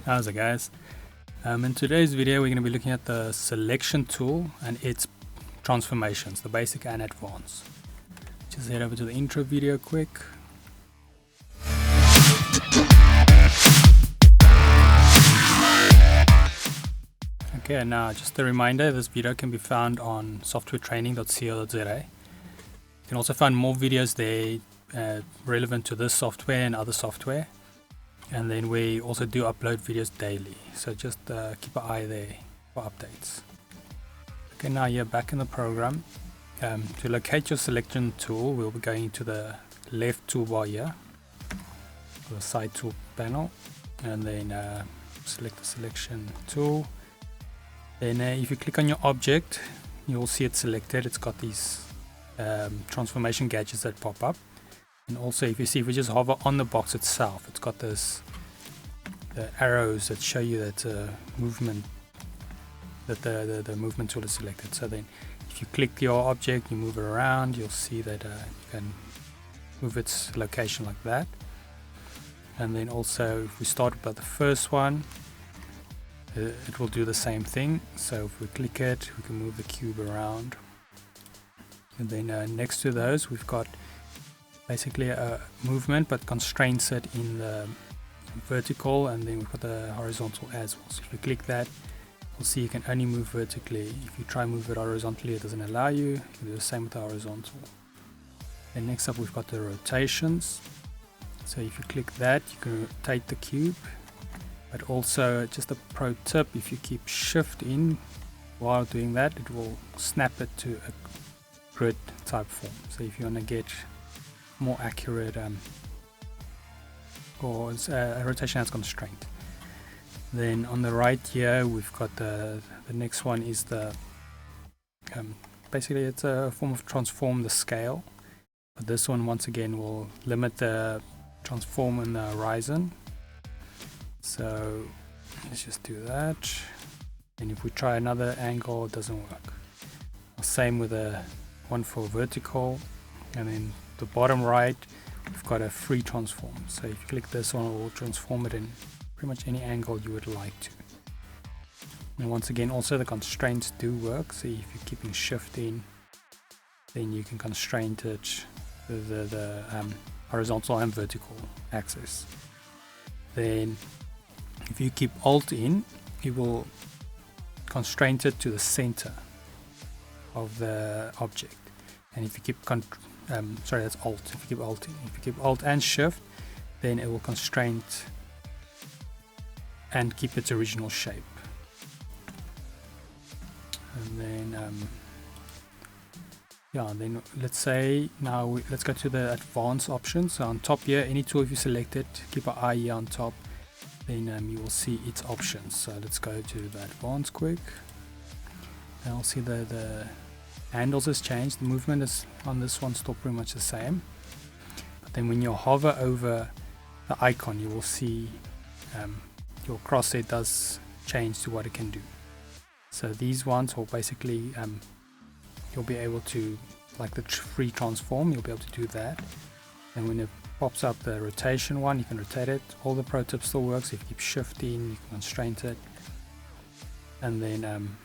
How's it, guys? In today's video we're going to be looking at the selection tool and its transformations, the basic and advanced. Just head over to the intro video quick. Okay, now just a reminder, this video can be found on softwaretraining.co.za. You can also find more videos there relevant to this software and other software. And then we also do upload videos daily, so just keep an eye there for updates. Okay, now you're back in the program. To locate your selection tool, we'll be going to the left toolbar here, the side tool panel, and then select the selection tool. Then if you click on your object, you'll see it selected. It's got these transformation gadgets that pop up. And also, if we just hover on the box itself, it's got the arrows that show you that movement, that the movement tool is selected. So then, if you click your object, you move it around, you'll see that you can move its location like that. And then also, if we start by the first one, it will do the same thing. So if we click it, we can move the cube around. And then next to those, we've got basically a movement but constrains it in the vertical, and then we've got the horizontal as well. So if you click that, you'll see you can only move vertically. If you try and move it horizontally, it doesn't allow you. You can do the same with the horizontal. And next up, we've got the rotations. So if you click that, you can rotate the cube, but also just a pro tip, if you keep shift in while doing that, it will snap it to a grid type form. So if you want to get more accurate or a rotation as constraint. Then on the right here, we've got the next one is the basically it's a form of transform the scale, but this one once again will limit the transform in the horizon. So let's just do that, and if we try another angle, it doesn't work. Same with the one for vertical. And then the bottom right, we've got a free transform. So if you click this one, it will transform it in pretty much any angle you would like to. And once again, also the constraints do work. So if you're keeping shift in, then you can constrain it the horizontal and vertical axis. Then if you keep alt in, it will constrain it to the center of the object. And if you keep sorry, that's alt. If you keep alt in, if you keep alt and shift, then it will constrain and keep its original shape. And then then let's say now let's go to the advanced options. So on top here, any tool if you select it, keep an eye here on top, then you will see its options. So let's go to the advanced quick, and I'll see the handles has changed. The movement is on this one still pretty much the same, but then when you hover over the icon, you will see your crosshair does change to what it can do. So these ones will basically you'll be able to, like the free transform, you'll be able to do that. And when it pops up the rotation one, you can rotate it. All the pro tips still works. If you keep shifting, you can constrain it. And then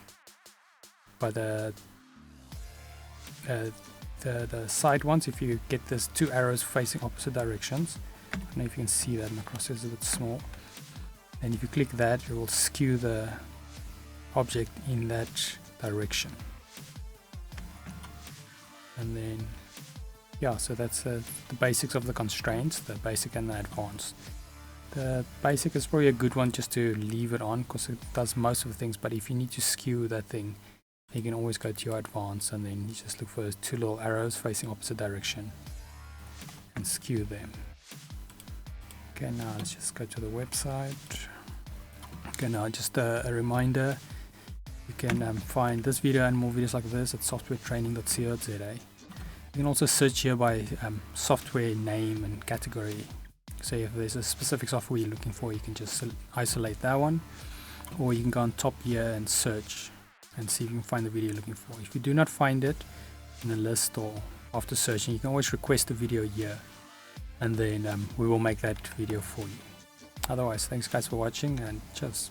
by the side ones, if you get this two arrows facing opposite directions, I don't know if you can see that, my crosshair is a bit small, and if you click that, it will skew the object in that direction. And then so that's the basics of the constraints, the basic and the advanced. The basic is probably a good one just to leave it on because it does most of the things, but if you need to skew that thing, you can always go to your advanced, and then you just look for those two little arrows facing opposite direction and skew them. Okay, now let's just go to the website. Okay, now just a reminder, you can find this video and more videos like this at softwaretraining.co.za. You can also search here by software name and category. So if there's a specific software you're looking for, you can just isolate that one, or you can go on top here and search and see if you can find the video you're looking for. If you do not find it in the list or after searching, you can always request a video here, and then we will make that video for you. otherwise, thanks guys for watching, and cheers.